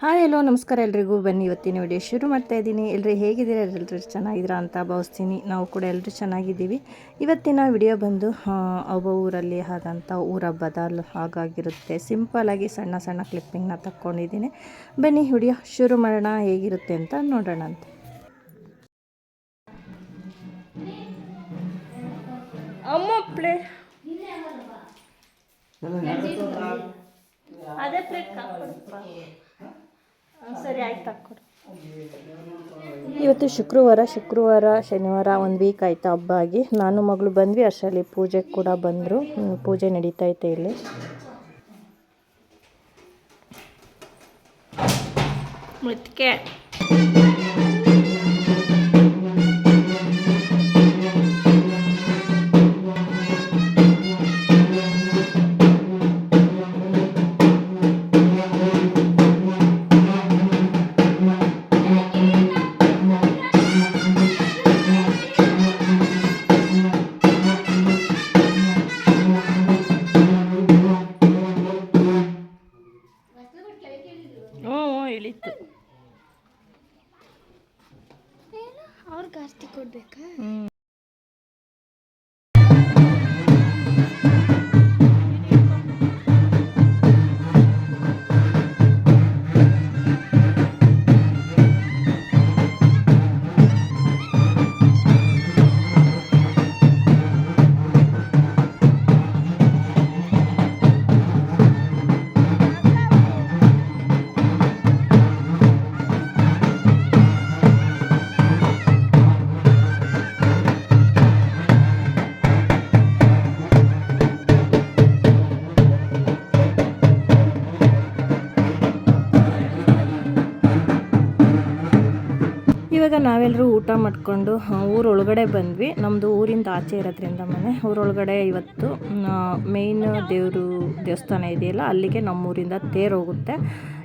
Hi hello ನಮಸ್ಕಾರ ಎಲ್ರಿಗೂ. ಬನ್ನಿ ಇವತ್ತಿನ ವಿಡಿಯೋ ಶುರು ಮಾಡ್ತಾ ಇದ್ದೀನಿ. ಎಲ್ಲರೂ ಹೇಗಿದ್ದೀರಾ? ಎಲ್ಲರೂ ಚೆನ್ನಾಗಿದ್ದೀರಾ ಅಂತ ಭಾವಿಸ್ತೀನಿ. ನಾವು ಕೂಡ ಎಲ್ಲರೂ ಚೆನ್ನಾಗಿದ್ದೀವಿ. ಇವತ್ತಿನ ವಿಡಿಯೋ ಬಂದು ಒಬ್ಬ ಊರಲ್ಲಿ ಆದಂಥ ಊರಹಬ್ಬದ ಹಾಗಾಗಿರುತ್ತೆ. ಸಿಂಪಲ್ಲಾಗಿ ಸಣ್ಣ ಸಣ್ಣ ಕ್ಲಿಪ್ಪಿಂಗ್ನ ತಕ್ಕೊಂಡಿದ್ದೀನಿ. ಬನ್ನಿ ವಿಡಿಯೋ ಶುರು ಮಾಡೋಣ, ಹೇಗಿರುತ್ತೆ ಅಂತ ನೋಡೋಣ ಅಂತ. ಅಮ್ಮ ಪ್ಲೇ ಅದೇ ಪ್ಲೇಟ್ ಸರಿ ಆಯ್ತು ತಕ್ಕೊಡು. ಇವತ್ತು ಶುಕ್ರವಾರ ಶನಿವಾರ ಒಂದು ವೀಕ್ ಆಯಿತು ಹಬ್ಬ ಆಗಿ. ನಾನು ಮಗಳು ಬಂದ್ವಿ, ಅಷ್ಟರಲ್ಲಿ ಪೂಜೆ ಕೂಡ ಬಂದರು. ಪೂಜೆ ನಡೀತೈತೆ ಇಲ್ಲಿ. ಮುತ್ಕೆ ಇಳಿತು. ಅವ್ರಿಗೆ ಆಸ್ತಿ ಕೊಡ್ಬೇಕಾ? ಇವಾಗ ನಾವೆಲ್ಲರೂ ಊಟ ಮಾಡಿಕೊಂಡು ಊರೊಳಗಡೆ ಬಂದ್ವಿ. ನಮ್ಮದು ಊರಿಂದ ಆಚೆ ಇರೋದ್ರಿಂದ ಮನೆ ಊರೊಳಗಡೆ ಇವತ್ತು ಮೇಯ್ನ್ ದೇವಸ್ಥಾನ ಇದೆಯಲ್ಲ, ಅಲ್ಲಿಗೆ ನಮ್ಮೂರಿಂದ ತೇರು ಹೋಗುತ್ತೆ.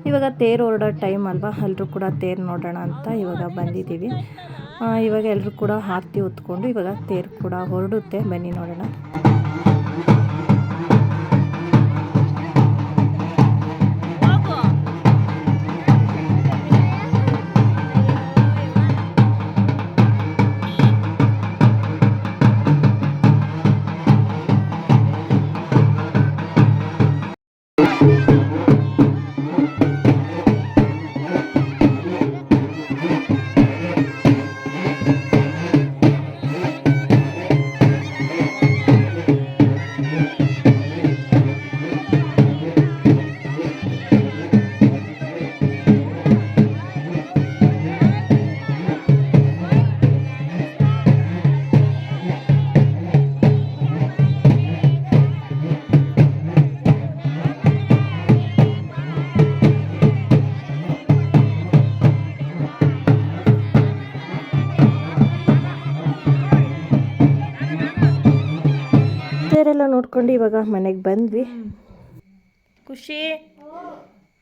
ಇವಾಗ ತೇರು ಹೊರಡೋ ಟೈಮ್ ಅಲ್ವಾ, ಎಲ್ಲರೂ ಕೂಡ ತೇರು ನೋಡೋಣ ಅಂತ ಇವಾಗ ಬಂದಿದ್ದೀವಿ. ಇವಾಗ ಎಲ್ಲರೂ ಕೂಡ ಆರತಿ ಹೊತ್ಕೊಂಡು ಇವಾಗ ತೇರು ಕೂಡ ಹೊರಡುತ್ತೆ. ಬನ್ನಿ ನೋಡೋಣ. ತೇರೆಲ್ಲ ನೋಡ್ಕೊಂಡು ಇವಾಗ ಮನೆಗೆ ಬಂದ್ವಿ. ಖುಷಿ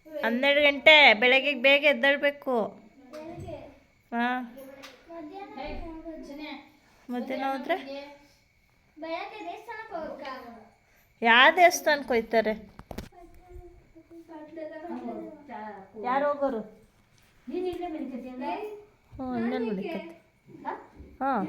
12 ಗಂಟೆ ಬೆಳಗ್ಗೆ ಬೇಗ ಎದ್ದೇಳಬೇಕು. ಹಾಂ, ಮಧ್ಯಾಹ್ನ ಹೋದ್ರೆ ಯಾವ ದೇವಸ್ಥಾನಕ್ಕೆ ಹೋಯ್ತಾರೆ? ಯಾರು ಹೋಗೋರು? ಹ್ಞೂ, ಇನ್ನೇನು ನಡೀತೈತೆ. ಹಾಂ,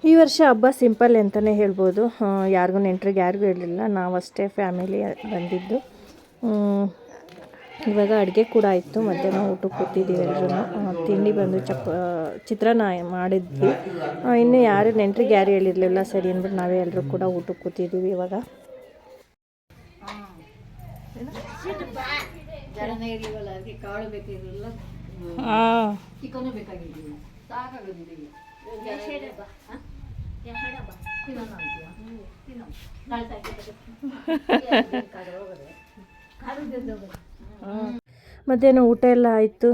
ಈ ವರ್ಷ ಹಬ್ಬ ಸಿಂಪಲ್ ಅಂತಲೇ ಹೇಳ್ಬೋದು. ಯಾರಿಗೂ ನೆಂಟ್ರಿಗೆ ಯಾರಿಗೂ ಹೇಳಿಲ್ಲ, ನಾವಷ್ಟೇ ಫ್ಯಾಮಿಲಿ ಬಂದಿದ್ದು. ಇವಾಗ ಅಡುಗೆ ಕೂಡ ಆಯಿತು. ಮಧ್ಯಾಹ್ನ ಊಟಕ್ಕೆ ಕೂತಿದ್ದೀವಿ ಎಲ್ಲರೂ. ತಿಂಡಿ ಬಂದು ಚಿತ್ರಾನ್ನ ಮಾಡಿದ್ವಿ. ಇನ್ನು ಯಾರು ನೆಂಟ್ರಿಗೆ ಯಾರು ಹೇಳಿರಲಿಲ್ಲ, ಸರಿ ಅಂದ್ಬಿಟ್ಟು ನಾವೇ ಎಲ್ಲರೂ ಕೂಡ ಊಟಕ್ಕೆ ಕೂತಿದ್ದೀವಿ ಇವಾಗ. ಮಧ್ಯಾಹ್ನ ಊಟ ಎಲ್ಲ ಆಯಿತು.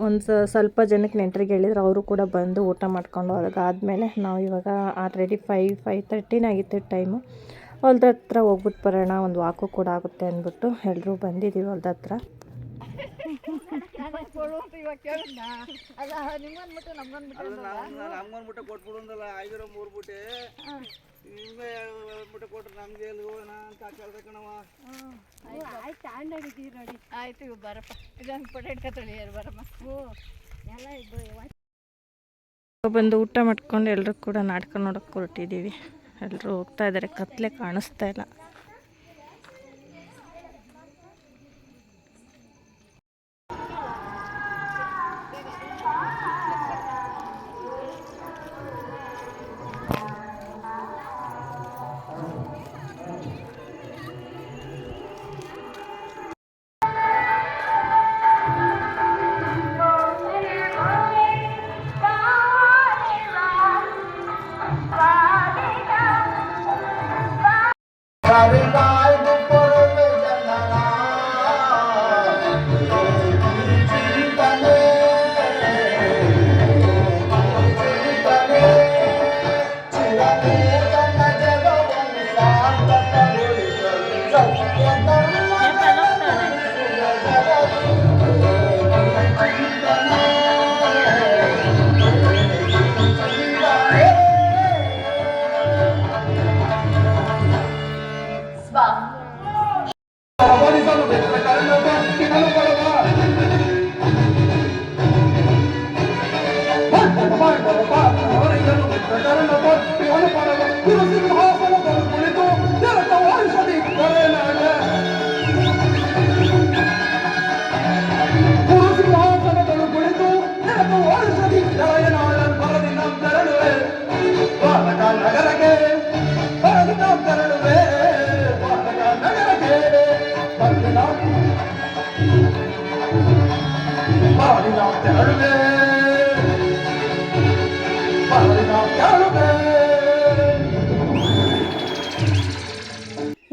ಒಂದು ಸ್ವಲ್ಪ ಜನಕ್ಕೆ ನೆಂಟರಿಗೆ ಹೇಳಿದ್ರು, ಅವರು ಕೂಡ ಬಂದು ಊಟ ಮಾಡ್ಕೊಂಡು ಹೋದಾಗ ಆದಮೇಲೆ ನಾವು ಇವಾಗ ಆಲ್ರೆಡಿ 5:30 ಆಗಿತ್ತು ಟೈಮು. ಹೊಲ್ದ ಹತ್ರ ಹೋಗ್ಬಿಟ್ಟು ಬರೋಣ, ಒಂದು ವಾಕು ಕೂಡ ಆಗುತ್ತೆ ಅಂದ್ಬಿಟ್ಟು ಎಲ್ಲರೂ ಬಂದಿದ್ದೀವಿ ಹೊಲ್ದ ಹತ್ರ. ಆಯ್ತು ಬರಪ್ಪ, ಇದೊಂದು ಫೋಟೋ ಇಟ್ಕೊತಳಿ ಬರಮ್ಮ. ಬಂದು ಊಟ ಮಾಡ್ಕೊಂಡು ಎಲ್ಲರೂ ಕೂಡ ನಾಟಕ ನೋಡೋಕ್ಕೆ ಹೊರಟಿದ್ದೀವಿ. ಎಲ್ಲರೂ ಹೋಗ್ತಾ ಇದ್ದಾರೆ, ಕತ್ಲೆ ಕಾಣಿಸ್ತಾ ಇಲ್ಲ.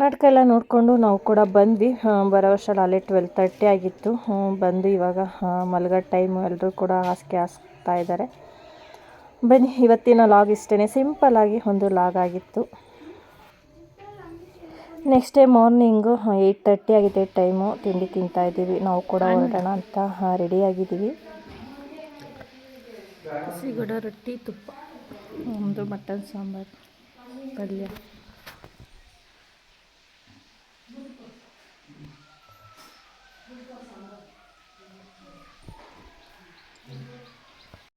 ನಾಟಕ ಎಲ್ಲ ನೋಡಿಕೊಂಡು ನಾವು ಕೂಡ ಬಂದ್ವಿ. ಬರೋ ವರ್ಷದಲ್ಲಿ ಅಲ್ಲೇ 12:30 ಆಗಿತ್ತು. ಬಂದು ಇವಾಗ ಮಲಗೋ ಟೈಮು, ಎಲ್ಲರೂ ಕೂಡ ಹಾಸಿಗೆ ಹಾಸ್ತಾ ಇದ್ದಾರೆ. ಬನ್ನಿ, ಇವತ್ತಿನ ಲಾಗ್ ಇಷ್ಟೇ, ಸಿಂಪಲ್ಲಾಗಿ ಒಂದು ಲಾಗ್ ಆಗಿತ್ತು. ನೆಕ್ಸ್ಟ್ ಡೇ ಮಾರ್ನಿಂಗು 8:30 ಆಗಿದೆ ಟೈಮು. ತಿಂಡಿ ತಿಂತಾಯಿದ್ದೀವಿ. ನಾವು ಕೂಡ ಹೊರಡೋಣ ಅಂತ ರೆಡಿಯಾಗಿದ್ದೀವಿ. ಸಿಗಡ ರೊಟ್ಟಿ, ತುಪ್ಪ, ಒಂದು ಮಟನ್ ಸಾಂಬಾರು, ಪಲ್ಯ.